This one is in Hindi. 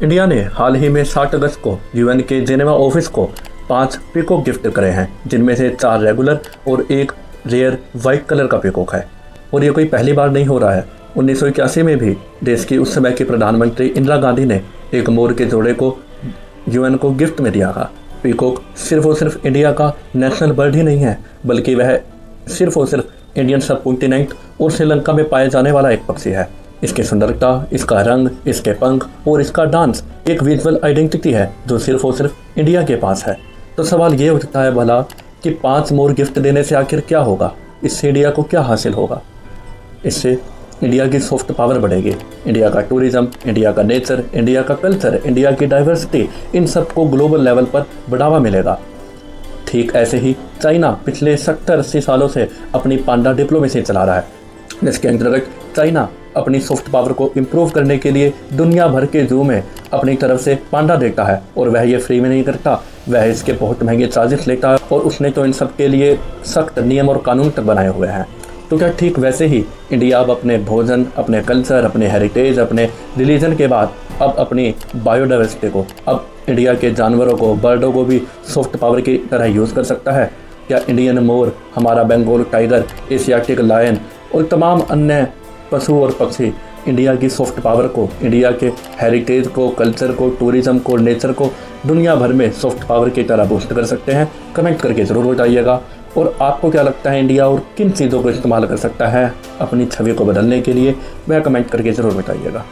इंडिया ने हाल ही में 7 अगस्त को यूएन के जेनेवा ऑफिस को 5 पीकॉक गिफ्ट करे हैं, जिनमें से 4 रेगुलर और एक रेयर वाइट कलर का पीकॉक है। और ये कोई पहली बार नहीं हो रहा है। 1981 में भी देश की उस समय की प्रधानमंत्री इंदिरा गांधी ने एक मोर के जोड़े को यूएन को गिफ्ट में दिया था। पीकॉक सिर्फ और सिर्फ इंडिया का नेशनल बर्ड ही नहीं है, बल्कि वह सिर्फ और सिर्फ इंडियन सब कॉन्टिनेंट और श्रीलंका में पाए जाने वाला एक पक्षी है। इसकी सुंदरता, इसका रंग, इसके पंख और इसका डांस एक विजुअल आइडेंटिटी है जो सिर्फ और सिर्फ इंडिया के पास है। तो सवाल ये उठता है भला कि 5 मोर गिफ्ट देने से आखिर क्या होगा? इससे इंडिया को क्या हासिल होगा? इससे इंडिया की सॉफ्ट पावर बढ़ेगी। इंडिया का टूरिज्म, इंडिया का नेचर, इंडिया का कल्चर, इंडिया की डाइवर्सिटी, इन सबको ग्लोबल लेवल पर बढ़ावा मिलेगा। ठीक ऐसे ही चाइना पिछले 70-80 सालों से अपनी पांडा डिप्लोमेसी चला रहा है, जिसके अंतर्गत चाइना अपनी सॉफ्ट पावर को इम्प्रूव करने के लिए दुनिया भर के जू में अपनी तरफ से पांडा देता है। और वह ये फ्री में नहीं करता, वह इसके बहुत महंगे चार्जेस लेता है। और उसने तो इन सब के लिए सख्त नियम और कानून तक बनाए हुए हैं। तो क्या ठीक वैसे ही इंडिया अब अपने भोजन, अपने कल्चर, अपने हेरिटेज, अपने रिलीजन के बाद अब अपनी बायोडाइवर्सिटी को, अब इंडिया के जानवरों को, बर्डों को भी सॉफ्ट पावर की तरह यूज़ कर सकता है? क्या इंडियन मोर, हमारा बंगाल टाइगर, एशियाटिक लायन और तमाम अन्य पशु और पक्षी इंडिया की सॉफ्ट पावर को, इंडिया के हेरिटेज को, कल्चर को, टूरिज्म को, नेचर को दुनिया भर में सॉफ्ट पावर की तरह बूस्ट कर सकते हैं? कमेंट करके ज़रूर बताइएगा। और आपको क्या लगता है इंडिया और किन चीज़ों को इस्तेमाल कर सकता है अपनी छवि को बदलने के लिए? वह कमेंट करके ज़रूर बताइएगा।